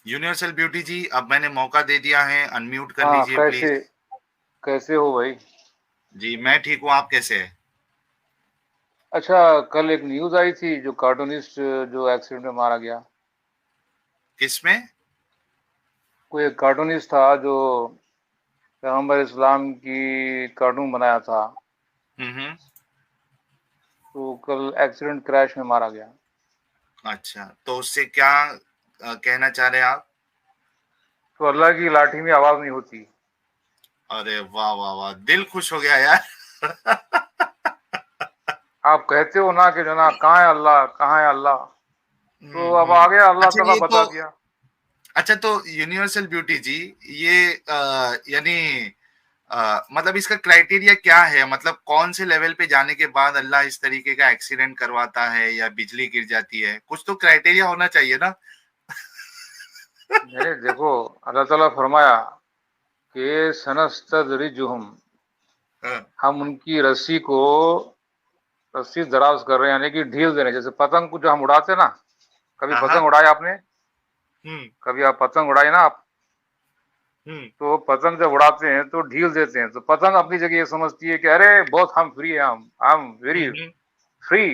Universal beauty जी, अब मैंने मौका दे दिया है, अनम्यूट कर हाँ, लीजिए कैसे प्लीज। कैसे हो भाई? जी मैं ठीक हूँ, आप कैसे हैं? अच्छा, कल एक न्यूज़ आई थी जो कार्टूनिस्ट जो एक्सीडेंट में मारा गया। किसमें? कोई एक कार्टूनिस्ट था जो पैगंबर इस्लाम की कार्टून बनाया था, हम्म। तो कल एक्सीडेंट क्रैश में मारा गया। अच्छा, तो उससे क्या कहना चाह रहे हैं आप? तो अल्लाह की लाठी में आवाज नहीं होती। अरे वाह वाह वाह, दिल खुश हो गया यार। आप कहते हो ना कि जना कहाँ है अल्लाह, कहाँ है अल्लाह, तो अब आ गया, अल्लाह अच्छा ताला ये बता तो, दिया। अच्छा तो यूनिवर्सल ब्यूटी जी, ये यानी मतलब इसका क्राइटेरिया क्या है? मतलब कौन से लेवल पे जाने के बाद अल्लाह इस तरीके का एक्सीडेंट करवाता है या बिजली गिर जाती है? कुछ तो क्राइटेरिया होना चाहिए ना। नहीं देखो, अल्लाह ताला फरमाया कि सनस्तदरिजुहुम, हाँ, हम उनकी रस्सी दराज कर रहे हैं, यानी कि ढील दे रहे हैं। जैसे पतंग को जो हम उड़ाते हैं ना, कभी हाँ, पतंग हाँ, उड़ाया आपने? हम्म, कभी आप पतंग उड़ाए ना आप, हम्म, तो पतंग जब उड़ाते हैं तो ढील देते हैं, तो पतंग अपनी जगह ये समझती है कि अरे बहुत हम फ्री है, हम I am very hmm, free,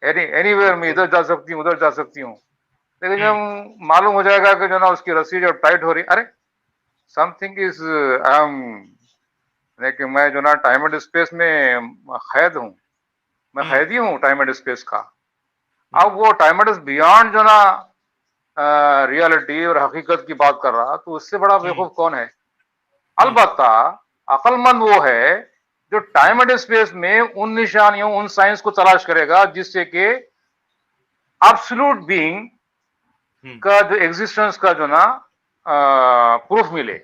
anywhere मैं ओके, इधर जा सकती हूँ, उधर जा सकती हूँ। लेकिन हम्म, जब मालूम हो जाएगा कि जो ना उसकी रस्सी जब टाइट हो रही, अरे समथिंग इज आई एम, कि मैं जो ना टाइम एंड स्पेस में कैद हूँ, मैं हम्म, कैदी हूँ टाइम एंड स्पेस का। हम्म, अब वो टाइम एंड बियॉन्ड जो ना रियलिटी और हकीकत की बात कर रहा, तो उससे बड़ा हम्म, बेवकूफ कौन है? हम्म, अलबत्ता अक्लमंद वो है जो हम्म, टाइम एंड स्पेस में उन निशानियों, उन साइंस को तलाश करेगा जिससे कि एब्सोल्यूट बीइंग हम्म। का जो एग्जिस्टेंस का जो ना प्रूफ मिले।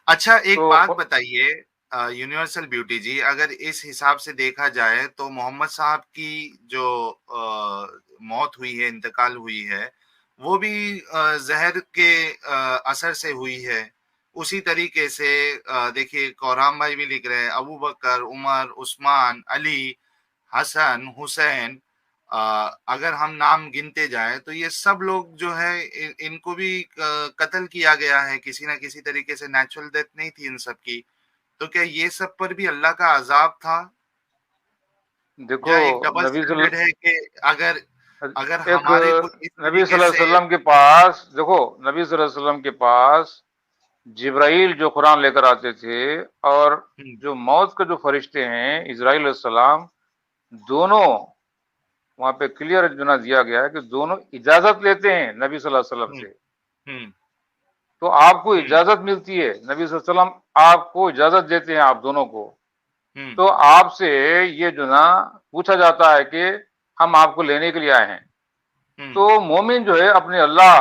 अच्छा एक बात तो बताइए, यूनिवर्सल ब्यूटी जी, अगर इस हिसाब से देखा जाए तो मोहम्मद साहब की जो मौत हुई है, इंतकाल हुई है, वो भी जहर के असर से हुई है। उसी तरीके से देखिए कौराम भाई भी लिख रहे हैं, अबू बकर, उमर, उस्मान, अली, हसन, हुसैन, अगर हम नाम गिनते जाएं तो ये सब लोग जो है इनको भी कत्ल किया गया है किसी ना किसी तरीके से। नेचुरल डेथ नहीं थी इन सब की। तो क्या ये सब पर भी अल्लाह का अजाब था, देखो, या एक डबल नबी स्टैंडर्ड है कि अगर अगर एक हमारे को इस नबी तरीके सल्लल्लाहु अलैहि से। वसल्लम के पास, देखो, नबी सल्लल्लाहु अलैहि वसल्लम के पास जिब्राइल जो कुरान लेकर आते थे, और हम्म, जो मौत के जो फरिश्ते हैं इजराइल अलैहिस्सलाम, दोनों वहां पे क्लियर जो ना दिया गया है कि दोनों इजाजत लेते हैं नबी सल्लल्लाहु अलैहि वसल्लम हम्म, से। हम्म, तो आपको हम्म, इजाजत मिलती है, नबी सल्लल्लाहु अलैहि वसल्लम आपको इजाजत देते हैं, आप दोनों को। हम्म, तो आपसे ये जो ना पूछा जाता है कि हम आपको लेने के लिए आए हैं। हम्म, तो मोमिन जो है अपने अल्लाह,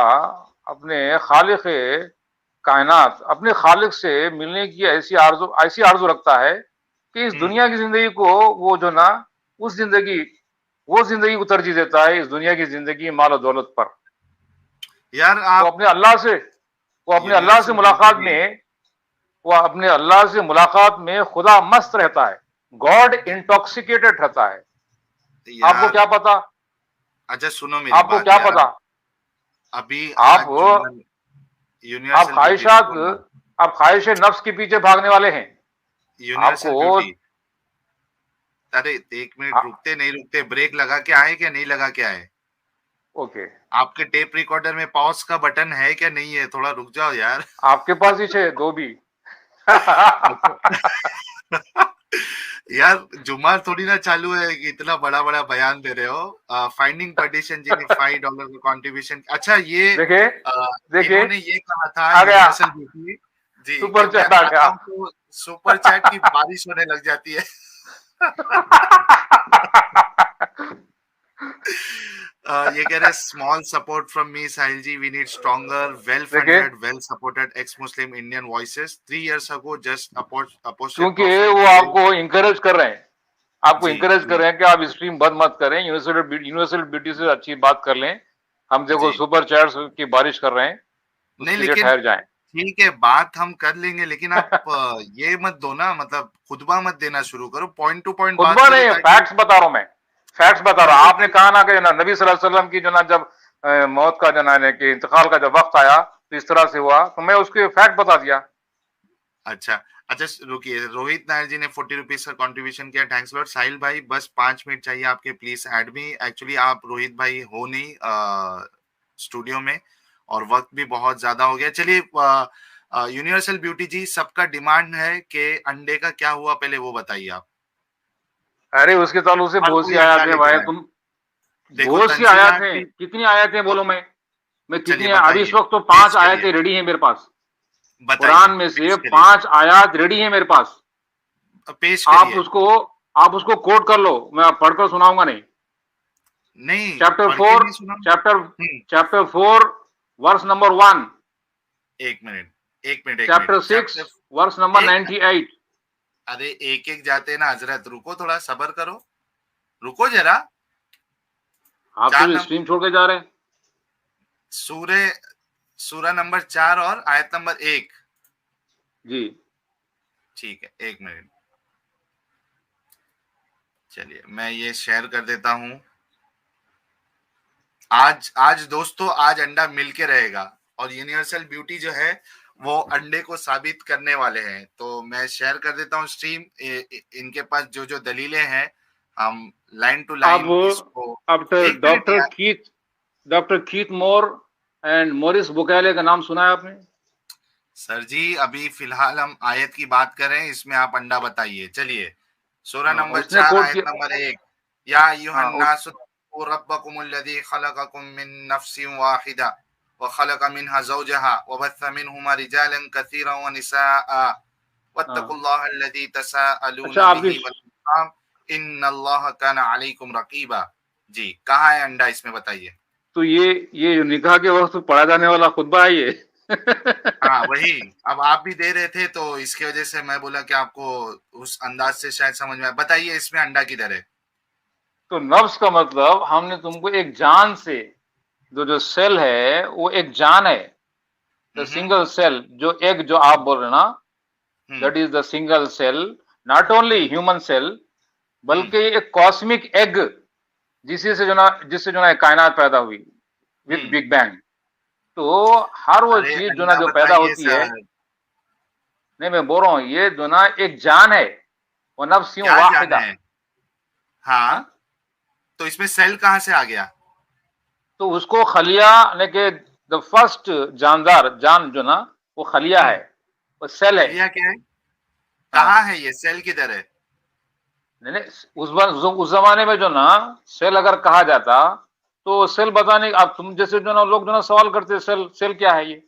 अपने खालिक कायनात, अपने खालिक से मिलने की ऐसी आरजू रखता है कि इस हम्म। दुनिया की जिंदगी को वो जो ना उस जिंदगी वो जिंदगी को तरजीह देता है इस दुनिया की जिंदगी माल और दौलत पर। यार वो आप, अपने अल्लाह से वो अपने अल्लाह से यूनिवर्सल ब्यूटी मुलाकात जी, में वो अपने अल्लाह से मुलाकात में खुदा मस्त रहता है, गॉड इंटॉक्सिकेटेड रहता है। आपको यार क्या पता? अच्छा सुनो मेरी आपको बात क्या यार। पता? अभी आप आज जुम्मन, आप यूनिवर्सल ब्यूटी ख्वाहिशात सुनो ना। आप ख्वाहिश नफ्स के पीछे भागने वाले हैं। यूनिवर्सल आपको ब्यूटी, अरे 1 मिनट, आ, रुकते नहीं रुकते, ब्रेक लगा के आए क्या नहीं लगा के आए? ओके, आपके टेप रिकॉर्डर में पॉज का बटन है क्या नहीं है? थोड़ा रुक जाओ यार। आपके पास ही छे दो भी। यार जुम्मा थोड़ी ना चालू है कि इतना बड़ा बड़ा बयान दे रहे हो। फाइंडिंग पटिशन जी ने $5 का कंट्रीब्यूशन। अच्छा ये देखिए, देखिए, इन्होंने ये कहा था आ गया, यूनिवर्सल ब्यूटी जी कि सुपर मैं चैट आ आता गया। हूँ तो सुपर चैट की बारिश होने लग जाती है। ये कह रहे small support from me Sahil ji, we need stronger well देखिए, funded well supported ex Muslim Indian voices 3 years ago just apostated क्योंकि प्रॉफिट वो टुडे। आपको इंकरेज कर रहे हैं, आपको जी इंकरेज कर जी रहे हैं कि आप स्ट्रीम बंद मत करें, यूनिवर्सल ब्यूटी से अच्छी बात कर लें। हम देखो जी। सुपर चैट्स की बारिश कर रहे हैं, नहीं उसके लिए लेकिन ठहर जाएं। ठीक है, बात हम कर लेंगे, लेकिन आप ये मत दो ना, मतलब खुतबा मत देना शुरू करो, पॉइंट टू पॉइंट बात खुतबा करो नहीं है, ताकि। फैक्ट्स बता रहा हूं मैं, फैक्ट्स बता रहा हाँ हूं। तो आपने कहा ना कि ना नबी सल्लल्लाहु अलैहि वसल्लम की जो ना जब मौत का जो है कि इंतकाल का जब वक्त आया तो इस तरह से हुआ, तो मैं उसके फैक्ट बता दिया। अच्छा अच्छा, रुकिए, रोहित नायर जी ने 40 रुपीज का कंट्रीब्यूशन किया, थैंक्स लॉट। साहिल भाई बस 5 मिनट चाहिए आपके, प्लीज ऐड मी। एक्चुअली आप रोहित भाई हो नहीं स्टूडियो में, और वक्त भी बहुत ज्यादा हो गया। चलिए, यूनिवर्सल ब्यूटी जी, सबका डिमांड है कि अंडे का क्या हुआ, पहले वो बताइए आप। अरे उसके ताल्लुक से और बहुत सी कोई अंडा आयत है लेकर भाई, आए। तुम देखो बहुत सी तंजीला आयत है, आंटी, कितनी आयत है तो बोलो। मैं चलिए कितनी, अभी इस बताइए, वक्त तो पेश 5 आयतें करिए, रेडी है मेरे पास। कुरान बताइए, में से पेश करिए, 5 आयत रेडी है मेरे पास। पेश आप करिए। उसको आप उसको कोट कर लो, मैं पढ़कर सुनाऊंगा नहीं। नहीं, चैप्टर पढ़ के फोर नहीं सुना। चैप्टर चैप्टर 4 वर्स नंबर 1, एक मिनट, एक मिनट, एक minute, chapter 6 chapter verse number एक, 98। अरे एक एक जाते हैं ना हजरत, रुको, थोड़ा सबर करो, रुको जरा। आप चार तो नंबर, स्ट्रीम छोड़ के जा रहे हैं। सूर्य, सूरा नंबर 4 और आयत नंबर 1। जी ठीक है, एक मिनट, चलिए मैं ये शेयर कर देता हूं। आज आज दोस्तों, आज अंडा मिल के रहेगा, और यूनिवर्सल ब्यूटी जो है वो अंडे को साबित करने वाले हैं। तो मैं शेयर कर देता हूँ स्ट्रीम। इनके पास जो जो दलीलें हैं, हम लाइन टू अब लाइन इसको। आफ्टर एक मिनट यार, doctor Keith Moore and Maurice Bucaille का नाम सुना है आपने? सर जी अभी फिलहाल हम आयत की बात कर रहे हैं, इसमें आप अंडा बताइए। चलिए, सूरा नंबर उसने 4 कोट आयत किया। नंबर 1। या हाँ, अय्युहन्नासु इत्तक़ू रब्बकुमुल्लज़ी खलक़कुम मिन नफ्सिन वाहिदा व खलक़ मिनहा ज़ौजहा व बस्स मिनहुमा रिजालन कसीरन व निसाअ हाँ। वत्तक़ुल्लाहल्लज़ी अच्छा, तसाअलून आपकी बिही वल अर्हाम इन्नल्लाहा काना अलैकुम रक़ीबा। जी, कहाँ है अंडा, इसमें बताइए। तो ये जो निकाह के वक्त पढ़ा जाने वाला खुतबा है ये। हाँ वही, अब आप भी दे रहे थे तो इसकी वजह से मैं बोला कि आपको उस अंदाज से शायद समझ में आए। बताइए इसमें अंडा किधर है। तो नफ्स का मतलब, हमने तुमको एक जान से, जो सेल है वो एक जान है। द हम्म, सिंगल सेल, जो एग जो आप बोल रहे ना, hmm, that is the single cell. Not only hmm, human cell, hmm, बल्कि एक कॉस्मिक एग, जिससे जो ना कायनात पैदा हुई विद हम्म। Big bang. तो हर वो अरे चीज जो ना अंडा जो पैदा बताइए होती है। सर। नहीं, मैं बोल रहा हूँ ये जो ना एक जान है, वो नफ्सियों क्या जाना वाहिदा। है। हाँ, हाँ? तो इसमें सेल कहाँ से आ गया। तो उसको खलिया, लेके द फर्स्ट जानदार जान जो ना, वो खलिया है, हम्म। वो सेल है। खलिया क्या है, हाँ। कहाँ है ये सेल, किधर है। नहीं नहीं, उस जमाने में जो ना सेल अगर कहा जाता, तो सेल बताने, अब तुम जैसे जो ना लोग जो ना सवाल करते, सेल सेल क्या है ये।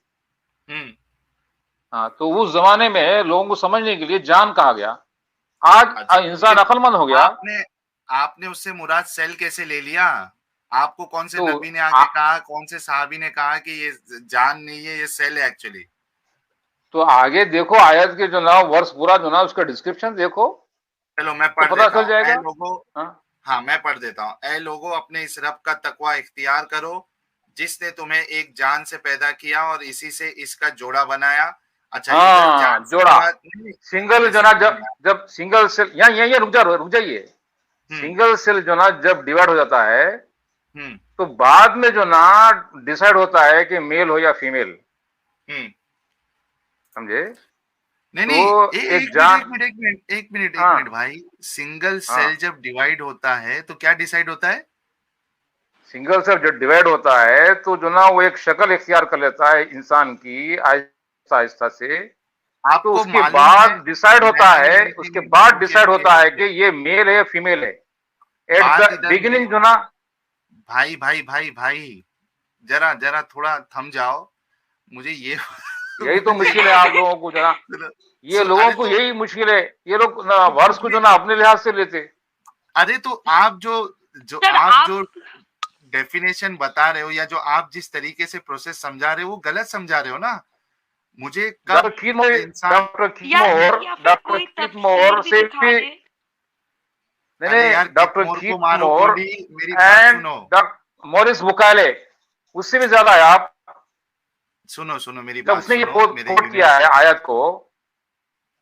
हम्म। हाँ, तो उस जमाने में लोगों को समझने के लिए जान कहा गया। अच्छा, आज तो इंसान फिर अक्लमंद हो गया। आपने आपने उससे मुराद सेल कैसे ले लिया। आपको कौन से तो नबी ने आ, आके कहा, कौन से साहबी ने कहा कि ये जान नहीं है, ये सेल है एक्चुअली। तो आगे देखो आयत के जो ना वर्ष पूरा जो ना उसका डिस्क्रिप्शन देखो, चलो मैं तो पढ़ पता देता चल हूँ, ए जाएगा। लोगो। हाँ, हाँ मैं पढ़ देता हूँ। ए लोगो, अपने इस रब का तकवा इख्तियार करो, जिसने तुम्हें एक जान से पैदा किया और इसी से इसका जोड़ा बनाया। अच्छा, इधर हाँ, जान से जोड़ा। मुराद नहीं, सिंगल पहले जो ना, सुनिए जब ना। जब सिंगल सेल, यहाँ यहाँ रुक जाइए। हम्म, सिंगल सेल जो ना जब डिवाइड हो जाता है, हम्म, तो बाद में जो ना डिसाइड होता है कि मेल हो या फीमेल। हम्म। समझे? नहीं तो नहीं, एक एक मिनट, एक जान। मिनट, एक मिनट, एक मिनट, एक मिनट हाँ, भाई। सिंगल सेल हाँ। जब डिवाइड होता है तो क्या डिसाइड होता है। सिंगल सेल जब डिवाइड होता है, तो जो ना वो एक शक्ल इख्तियार कर लेता है इंसान की, आहिस्ता आहिस्ता से। तो आपको उसके मालूम है, बाद डिसाइड होता नहीं है, नहीं नहीं उसके नहीं नहीं, बाद रुकिए डिसाइड रुकिए होता है रुकिए, कि ये मेल है या फीमेल है। एट द बात इधर ये, बिगिनिंग जो ना। भाई भाई भाई भाई, जरा जरा थोड़ा थम जाओ। मुझे ये यही तो मुझे मुश्किल है आप लोगों को जरा। ये लोगों अरे को तो यही मुश्किल है। ये लोग ना वर्ष को मुझे, जो ना अपने लिहाज से लेते। अरे तो आप जो जो सर आप आप जो डेफिनेशन बता रहे हो, या जो आप जिस तरीके से प्रोसेस समझा रहे हो, वो गलत समझा रहे हो ना। मुझे डॉक्टर कब कीट मोर इंसान, डॉक्टर कीट या मोर या फिर डॉक्टर कोई कीट तफसीर मोर भी से दिखा भी। दे। नहीं अरे यार, नहीं, डॉक्टर कितमोर को कीट मारो मोर गोली, मेरी बात एंड सुनो। डॉक्टर मॉरिस बुकाले, उससे भी ज्यादा है आप। सुनो सुनो, मेरी जब बात उसने ये सुनो। कोट किया है आयत को।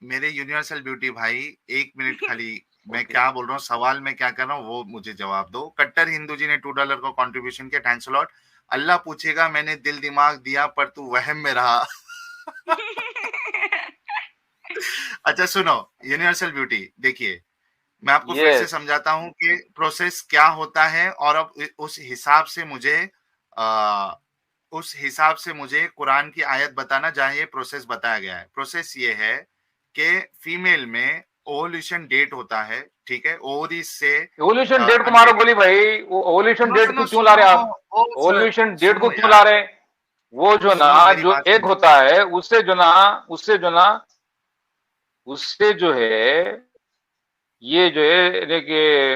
मेरे यूनिवर्सल ब्यूटी भाई, 1 मिनट खाली। मैं ओके। क्या बोल रहा हूँ, सवाल में क्या कर रहा हूँ वो मुझे जवाब दो। कट्टर हिंदू जी ने $2 का कंट्रीब्यूशन किया, थैंक्स अ लॉट। अल्लाह पूछेगा मैंने दिल दिमाग दिया पर तू वहम में रहा। अच्छा सुनो, यूनिवर्सल ब्यूटी देखिए, मैं आपको फिर से यस समझाता हूँ कि प्रोसेस क्या होता है, और अब उस हिसाब से मुझे कुरान की आयत बताना जहाँ ये प्रोसेस बताया गया है। प्रोसेस ये है कि फीमेल में ओवल्यूशन डेट होता है, ठीक है, ओवरीज से एवोल्यूशन डेट को अंडे मारो के। गोली भाई, वो एवोल्यूशन सुनो डेट को सुनो क्यों ला सुनो, रहे आप? ओ सर, एवोल्यूशन डेट को सुनो क्यों ला यार, रहे? वो जो ना, सुनो मेरी जो बात एग सुनो। होता है उससे जो है, ये जो है देखिए,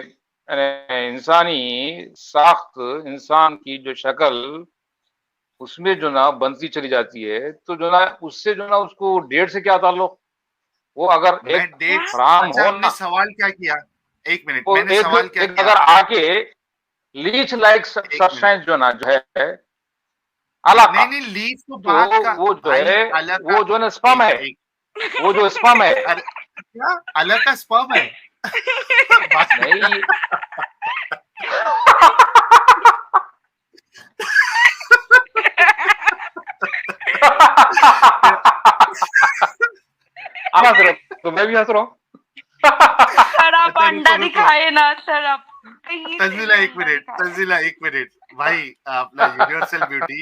इंसानी साख्त, इंसान की जो शक्ल उसमें जो ना बनती चली जाती है, तो जो ना उससे जो ना उसको डेट से क्या ताल्लुक? वो अगर मैं एक डेट, हराम अच्छा हो हमने ना, सवाल क्या किया? एक मिनट, वो मैंने एक सवाल क्या एक किया अगर आपसे? आके लीच लाइक एक मिनट, सब्सटेंस जो ना जो है अलाका, नहीं नहीं, लीव तो तो बात का, वो जो भाई है, अलग का। वो जो है ना स्पर्म एक है, एक वो जो स्पर्म है। अरे क्या अलग का स्पर्म है? बात नहीं। हंस रहे हो तो मैं भी हंस रहा हूँ। सर आप अच्छा अंडा रुको रुको, दिखाए ना सर, आप कहीं से तंजीला भी एक अंडा मिनट, दिखाए। तंजीला एक मिनट, भाई अपना यूनिवर्सल ब्यूटी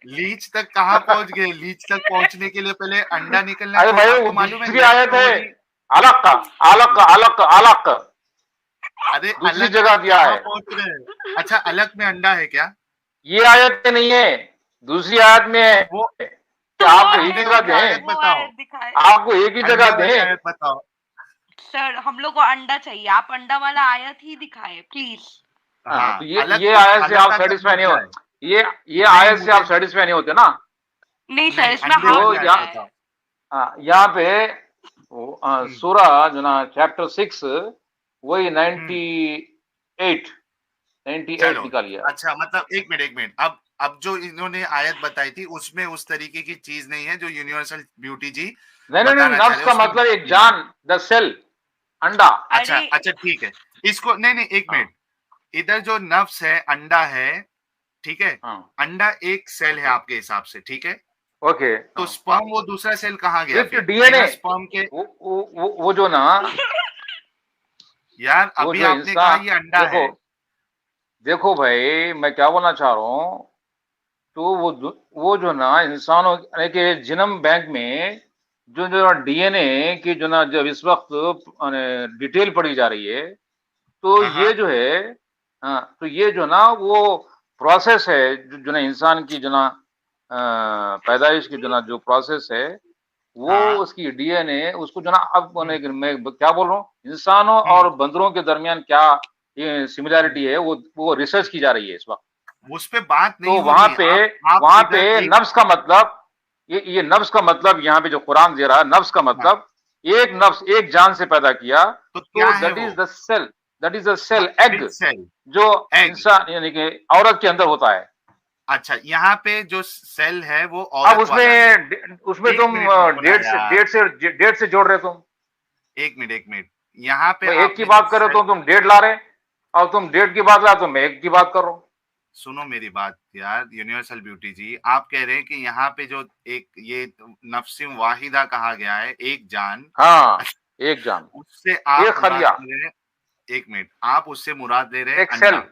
लीच तक कहाँ पहुंच गए? लीच तक पहुंचने के लिए पहले अंडा निकलना अरे चाहिए, भाई वो आपको मालूम है दूसरी लेफ्ट आयत है, ओवरी। अलग का, अलग का, अलग का, अलग का, अरे दूसरी अलग जगह तक दिया कहाँ है। पहुंच रहे हैं? अच्छा अलग में अंडा है क्या? ये आयत में नहीं है, दूसरी आयत में है। वो तो वो आपको एक ही अंडे जगह वाली दिखाए, आयत दें, वो बताओ, आयत दिखाए। आपको एक ही अंडे जगह वाली दें। आयत बताओ। सर हम लोग को अंडा चाहिए, आप अंडा वाला आयत ही दिखाए प्लीज। हाँ, तो हाँ अलग ये तो, आयत से अलग आप का तो सेटिस्फाई मिल नहीं हो, जाए। ये नहीं आयत से आप मुझे, सेटिस्फाई नहीं होते ना। नहीं सर, नहीं इसमें अंडे हाफ तो वाली आयत होता है। बताओ। यहाँ पे हम्म सूरा जो ना चैप्टर 6, वही हम्म 98, 98 चलो, निकालिए आप। अच्छा मतलब एक मिनट, अब जो इन्होंने आयत बताई थी उसमें उस तरीके की चीज नहीं है जो यूनिवर्सल ब्यूटी जी नहीं नहीं नहीं, बताना चाह नफ्स रहे हैं का उसमें। मतलब एक जान, द सेल, अंडा। अच्छा अरे अच्छा ठीक है, इसको नहीं नहीं एक हाँ मिनट, इधर जो नफ्स है अंडा है, ठीक है, हाँ, अंडा एक सेल है आपके हिसाब से, ठीक है, ओके तो हाँ। स्पर्म वो दूसरा सेल कहाँ गया विथ फिर डीएनए, बिना स्पर्म के? वो जो ना, यार वो अभी जो आपने कहा इंसान, ये अंडा देखो है। देखो भाई मैं क्या बोलना चाह रहा हूँ, तो वो जो ना इंसानों के जीनोम बैंक में जो जो डीएनए की जो ना जब इस वक्त डिटेल पढ़ी जा रही है, तो हाँ ये हाँ जो है, हाँ, तो ये जो ना वो प्रोसेस है, जो ना इंसान की जो ना पैदाइश की जो ना जो प्रोसेस है, वो हाँ उसकी डीएनए उसको जो ना, अब मैं क्या बोल रहा हूँ, इंसानों और हम्म बंदरों के दरमियान क्या ये हम्म। सिमिलैरिटी है, वो रिसर्च की जा रही है इस वक्त। उस पे बात नहीं तो हो रही, आप वहां पे इधर एक, नफ्स का मतलब, ये नफ्स का मतलब यहाँ पे जो कुरान दे रहा है, नफ्स का हाँ, मतलब एक नफ्स, एक जान से पैदा किया, तो क्या तो है दैट वो? Is the cell, that is the हाँ, सेल एग, बिग सेल, जो एग। इंसान यानी कि औरत के अंदर होता है। अच्छा यहाँ पे जो सेल है वो अब औरत वाला है। उसमें एक तुम मिनट रुको ना यार, डेट से जोड़ रहे हो तुम। एक मिनट, यहाँ पे मैं एक की आपने जो बात कर रहे हो सेल, तो तुम डेट ला रहे, और तुम डेट की बात ला तो मैं एक की बात कर रहा हूँ। सुनो मेरी बात यार यूनिवर्सल ब्यूटी जी, आप कह रहे हैं कि यहाँ पे जो एक ये नफ्सी वाहिदा कहा गया है, एक जान, हाँ, एक जान, उससे आप एक मुराद खलिया, ले रहे हैं, एक मिनट, आप उससे मुराद ले रहे हैं एक सेल, अंडा,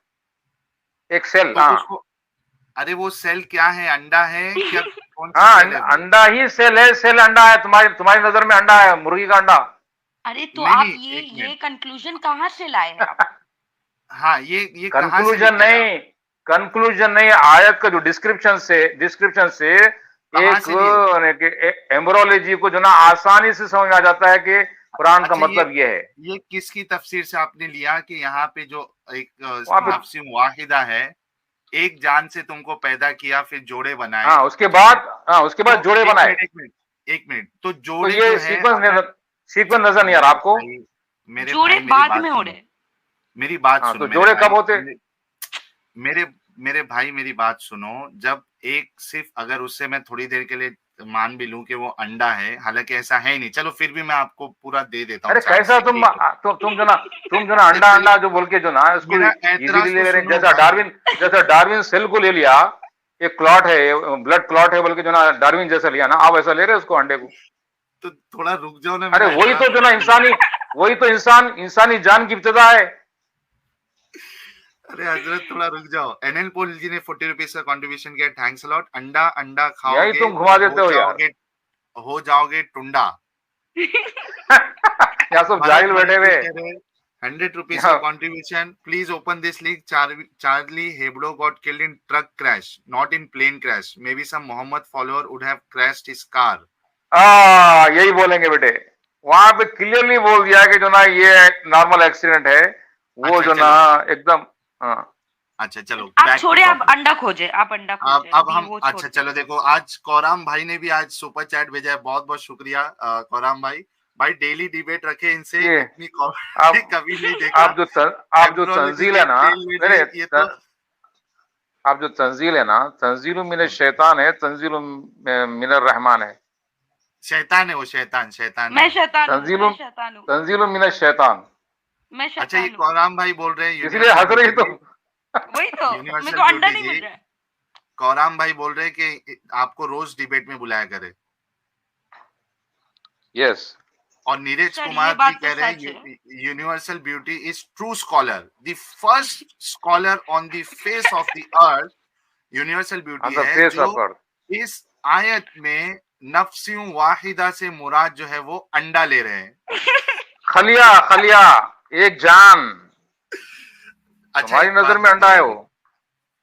एक सेल, तो हाँ। उसको, अरे वो सेल क्या है, अंडा है क्या, कौन सा हाँ, सेल है वो? अंडा ही सेल है, सेल अंडा है, तुम्हारी नजर में अंडा है, मुर्गी का अंडा। अरे तो नहीं आप नहीं एक ये मिनट, कंक्लूजन कहाँ से लाए हैं आप? हाँ ये कहाँ से कंक्लूजन लेके आए आप? नहीं, कंक्लूजन नहीं, आयत का जो डिस्क्रिप्शन से कहाँ एक से लिए? एम्ब्रोलॉजी को जो ना आसानी से समझ में आ जाता है कि कुरान का अच्छा मतलब ये है। ये किसकी तफसीर से आपने लिया कि यहाँ पे जो एक वहां पे, नफ्सी वाहिदा है, एक जान से तुमको पैदा किया फिर जोड़े बनाए, हाँ ठीक है, हाँ उसके तो बाद जोड़े एक बनाए। मिनट एक मिनट एक मिनट, तो तो जोड़े जो ये है अगर, सीक्वेंस नजर नहीं आ रहा मेरे आपको? भाई, मेरे जोड़े भाई मेरी बाद बात में हो सुनो, रहे। मेरी बात हाँ, सुनो तो मेरे जोड़े कब भाई, होते? मेरे मेरे भाई मेरी बात सुनो, जब एक सिर्फ अगर उससे मैं थोड़ी देर के लिए मान भी लूं कि वो अंडा है, हालांकि ऐसा है ही नहीं, चलो फिर भी मैं आपको पूरा दे देता हूँ अरे चांस कैसा कि ठीक है, तुम जो ना अंडा पहले अंडा जो बोल के जो ना इसको मेरा इजीली एतराज तो ले रहे हैं, सुनो भाई, जैसा डार्विन सेल को ले लिया, एक क्लॉट है, ब्लड क्लॉट है बोल के जो ना डार्विन जैसा लिया ना, आप ऐसा ले रहे हो उसको अंडे को? तो थोड़ा रुक जाओ ना अरे मेरा वही तो जवाब। जो ना वही तो इंसानी जान की इब्तिदा है। अरे हजरत थोड़ा रुक जाओ। एनएल पोल जी ने 40 रुपीज का कंट्रीब्यूशन किया, थैंक्स अलॉट। अंडा अंडा यही खाओगे तुम घुमा तो देते हो यार। हो जाओगे टुंडा। यहाँ सब भरत जाहिल भरत बैठे जी हुए। कह रहे 100 रुपीज का यहाँ contribution, please open this league. Charlie Hebdo got killed in truck crash, not in plane crash, maybe some Mohammed follower would have crashed his car. यही बोलेंगे बेटे, वहां पे क्लियरली बोल दिया कि जो ना ये नॉर्मल एक्सीडेंट है, वो अच्छा जो ना चलो, एकदम। हाँ अच्छा चलो आप बैक टू छोड़े, आप टॉपिक। अंडा खोजे, आप अंडा खोजे, अब अभी हम वो अच्छा छोड़ते चलो देखो, आज कौराम भाई ने भी आज सुपर चैट भेजा है, बहुत बहुत शुक्रिया कौराम भाई। भाई डेली डिबेट रखे इनसे, ये इतनी कॉमेडी आप कभी नहीं देखा। आप जो एम्ब्रोलॉजी तंजील के है ना, तेल ले नहीं लिए ये नहीं, तो। आप जो तंजील है ना, तंजील मिन शैतान है, तंजील मिन रहमान है। शैतान है वो, शैतान शैतान मैं है। शैतान हूँ, तंजील मैं शैतान हूँ, तंजील मिन शैतान, मैं अच्छा ये शैतान हूँ। कौराम भाई बोल रहे हैं इसलिए यूनिवर्सल हंस रही ब्यूटी तो। जी, वही तो, मेरे यूनिवर्सल को अंडा ब्यूटी नहीं जी, मिल रहा है। कौराम भाई बोल रहे हैं कि आपको रोज डिबेट में बुलाया करे। यस और नीरज सर ये कुमार जी बात तो कह रहे सच है। हैं universal beauty is true scholar, the first scholar on the face of the earth. Universal on beauty the है फेस जो ऑफ अर्थ। इस आयत में नफ्सियों वाहिदा से मुराद जो है वो अंडा ले रहे हैं। खलिया खलिया, एक जान। अच्छा तुम्हारी एक बात नजर में अंडा है बताइए, वो।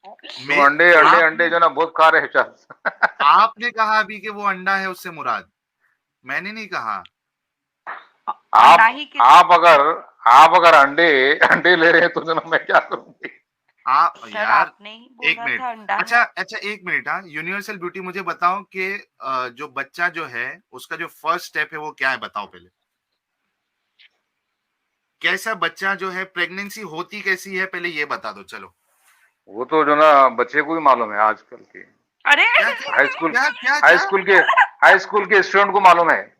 तुम अंडे अंडे अंडे आपने जो ना बहुत खा रहे हो शायद। आपने कहा अभी कि वो अंडा है उससे मुराद, मैंने नहीं कहा। अंडा ही किस आप अगर अंडे अंडे ले रहे हैं तो जो ना मैं क्या करूंगी? आप सर यार आपने ही एक बोला मिनट, था अंडा अच्छा है। अच्छा एक मिनट। हाँ यूनिवर्सल ब्यूटी मुझे बताओ कि जो बच्चा जो है उसका जो फर्स्ट स्टेप है वो क्या है, बताओ पहले। कैसा बच्चा जो है, प्रेगनेंसी होती कैसी है, पहले ये बता दो चलो। वो तो जो ना बच्चे को ही मालूम है आजकल के। अरे क्या क्या हाई स्कूल क्या क्या हाई क्या स्कूल के हाई स्कूल के स्टूडेंट को मालूम है।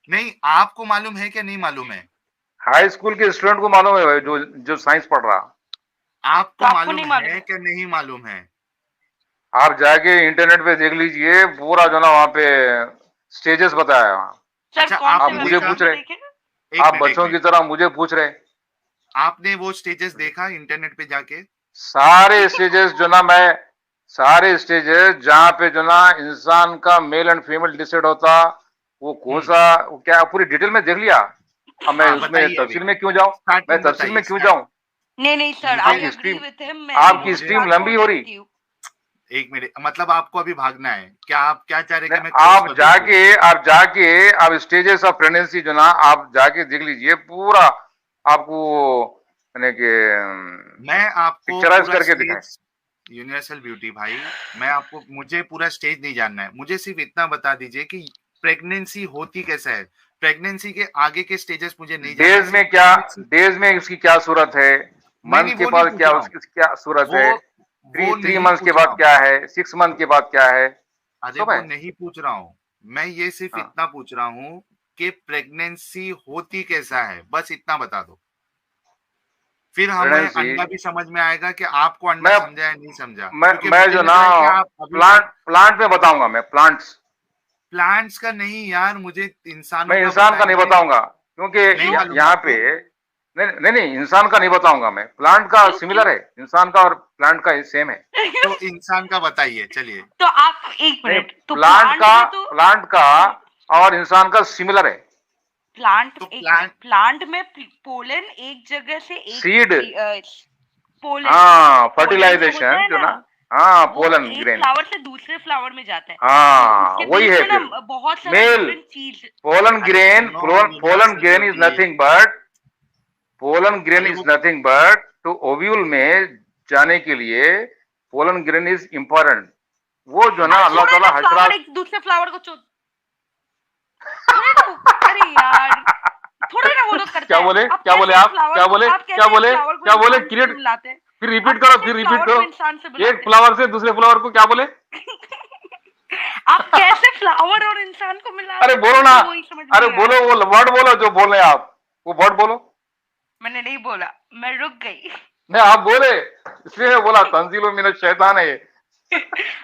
नहीं आपको मालूम है क्या, नहीं मालूम है? हाई स्कूल के स्टूडेंट को मालूम है भाई, जो जो साइंस पढ़ रहा। तो आपको आपको मालूम नहीं मालूम है है? क्या, नहीं मालूम है? आप जाके इंटरनेट पे देख लीजिए, पूरा जो ना वहाँ पे स्टेजेस बताया है वहाँ। सर अच्छा कौन आप से मुझे वेबसाइट देखा, पूछ पे रहे, देखेगा? एक आप मिनट एक बच्चों की मिनट, तरह मुझे पूछ रहे। आपने वो स्टेजेस देखा इंटरनेट पे जाके? सारे स्टेजेस जो ना मैं सारे स्टेजेस जहाँ पे जो ना इंसान का मेल एंड फीमेल डिसाइड होता, वो कौन सा, वो क्या पूरी डिटेल में देख लिया। अब मैं हाँ उसमें बताइए, अभी तफसील में क्यों जाऊं? मैं स्टार्टिंग तफसील बताइए, में क्यों स्टार्ट। जाऊं? नहीं नहीं सर, मुझे I agree stream with him, मैं भी आपकी उस मुझे स्ट्रीम बात को लंबी हो रही। देखती हूँ। एक मिनट, मतलब आपको अभी भागना है क्या? आप क्या चाह रहे हैं नहीं, कि मैं क्लोज कर दूं इसको? आप स्टेजेस ऑफ प्रेगनेंसी जो ना आप जाके देख लीजिए पूरा, आपको यानी कि मैं आपको पिक्चराइज पूरा करके दिखाएं। स्टेज, यूनिवर्सल ब्यूटी भाई, मैं आपको, मुझे पूरा स्टेज नहीं जानना है, मुझे सिर्फ इतना बता दीजिए कि प्रेगनेंसी होती कैसा है। प्रेगनेंसी के आगे के स्टेजेस मुझे नहीं जानना है, सिर्फ प्रेगनेंसी। डेज में उसकी क्या सूरत है, नहीं मंथ नहीं के वो नहीं बाद पूछ क्या रहा हूँ, उसकी क्या सूरत वो है, वो थ्री नहीं मंथ्स के पूछ रहा बाद हूँ। क्या है, 6 मंथ के बाद क्या है, अरे सब वो है। नहीं पूछ रहा हूँ, मैं ये सिर्फ हाँ इतना पूछ रहा हूँ कि प्रेगनेंसी होती कैसा है, बस इतना बता दो। फिर हमें प्रेगनेंसी, अंडा भी समझ में आएगा कि आपको अंडा मैं समझा या नहीं समझा, मैं क्योंकि मैं मुझे जो लग ना रहा है कि आप अभी तक प्लांट में बताऊंगा, मैं प्लांट्स, प्लांट्स का नहीं यार, मुझे इंसानों मैं का इंसान का नहीं बताइए। बताऊंगा, क्योंकि नहीं क्यों? मालूम यहाँ पे आपको? नहीं नहीं नहीं, इंसान का नहीं बताऊंगा मैं, प्लांट का क्यों क्यों? सिमिलर है, इंसान का और प्लांट का सेम है। तो इंसान का बताइए चलिए। तो आप एक नहीं, मिनट, तो प्लांट में तो प्लांट का और इंसान का सिमिलर है। प्लांट, तो एक मिनट, प्लांट, प्लांट में पोलन एक जगह से सीड, एक पोलन हाँ पोलन जो होता फर्टिलाइजेशन है जो ना, ना, हाँ वो पोलन एक ग्रेन, फ्लावर से दूसरे फ्लावर में जाता है, तो हाँ उसके वही बीच है में ना फिर बहुत सारा मेल। डिफरेंट चीज। अरे सुनो pollen universal grain is beauty, nothing but pollen grain अरे इज वो नथिंग बट टू ओव्यूल में जाने के लिए पोलन ग्रेन इज इम्पोर्टेंट। वो जो ना अरे अल्लाह थोड़ा ताला ना फ्लावर हशरात। एक दूसरे फ्लावर को थोड़े ना अरे यार, थोड़े ना वो लोग करता क्या है। बोले, आप क्या बोले कैसे एक आप, फ्लावर क्या को, बोले, आप कैसे एक फ्लावर को क्या बोले, इंसान से क्रिएट, मिलाते हैं? फिर आप कैसे एक रिपीट फ्लावर करो, को इंसान से एक मिलाते फ्लावर से दूसरे फ्लावर को क्या बोले? हैं? आप कैसे फ्लावर और इंसान को मिला अरे देते बोलो हैं, ना, मुझे वही समझ में अरे नहीं आ बोलो, रहा। वो वर्ड बोलो जो बोल रहे हैं आप, वो वर्ड बोलो। मैंने नहीं बोला, मैं रुक गई। नहीं आप बोले, इसलिए मैं बोला तंजील मिनश शैतान है ये।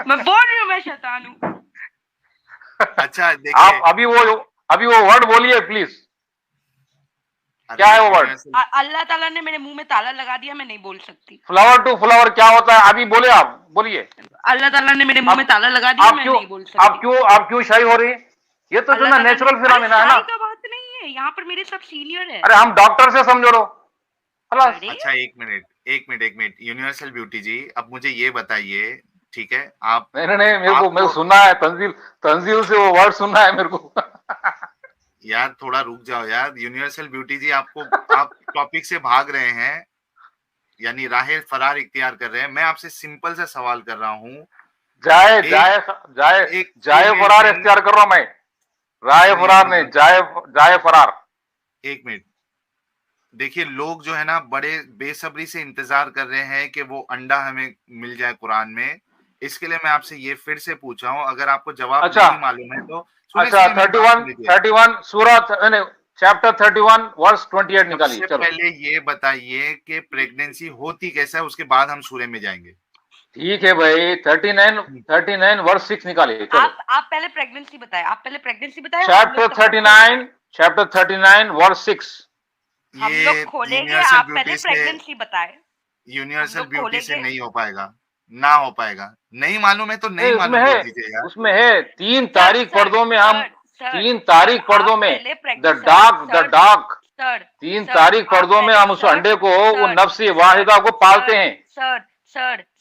मैं बोल रही हूँ मैं शैतान हूँ। अच्छा आप देखिए, अभी वो वर्ड बोलिए प्लीज, क्या है वो वर्ड? अल्लाह ताला ने मेरे मुंह में ताला लगा दिया, मैं नहीं बोल सकती। फ्लावर टू फ्लावर क्या होता है? अभी बोले, आप बोलिए। अल्लाह ताला ने मेरे मुंह में ताला लगा दिया, मैं नहीं बोल सकती। आप क्यों शाई हो रही? ये तो जो ना नेचुरल फिनोमेना है ना। शाई का बात नहीं है, यहाँ पर मेरे सब सीनियर है। अरे हम डॉक्टर से समझो लो। अच्छा एक मिनट यूनिवर्सल ब्यूटी जी, अब मुझे ये बताइए, ठीक है, आप नहीं मेरे को सुनना है, तंजील से वो वर्ड सुनना है मेरे को। यार थोड़ा रुक जाओ यार। यूनिवर्सल ब्यूटी जी, आप टॉपिक से भाग रहे हैं, यानी राह फरार इख्तियार कर रहे हैं। मैं आपसे सिंपल सा सवाल कर रहा हूँ। जाए फरार इख्तियार कर रहा हूं मैं, राय फरार नहीं, जाए फरार। एक मिनट देखिए, लोग जो है ना बड़े बेसब्री से इंतजार कर रहे हैं कि वो अंडा हमें मिल जाए कुरान में। इसके लिए मैं आपसे ये फिर से पूछा हूँ, अगर आपको जवाब नहीं मालूम है तो अच्छा 31 सूरह चैप्टर 31 वर्स 28 निकालिए। सबसे पहले ये बताइए कि प्रेगनेंसी होती कैसा है, उसके बाद हम सूरह में जाएंगे। ठीक है भाई, 39 वर्स 6 निकालिए। आप पहले प्रेगनेंसी बताएं, चैप्टर 39 वर्स 6 हम लोग खोलेंगे, आप पहले प्रेगनेंसी बताएं। यूनिवर्सल ब्यूटी से नहीं हो पाएगा, ना हो पाएगा। नहीं मालूम है तो नहीं मालूम बोल दीजिए यार। उसमें है 3 तारीख पर्दों में, हम 3 तारीख पर्दों में द डार्क 3 तारीख पर्दों में हम उस अंडे को, वो नफ्सी वाहिदा को पालते हैं।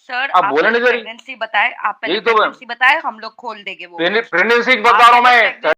सर आप बोले नहीं, प्रेगनेंसी बताएं, आप पहले प्रेगनेंसी बताएं, हम लोग खोल देंगे वो। प्रेगनेंसी बता रहा हूं मैं।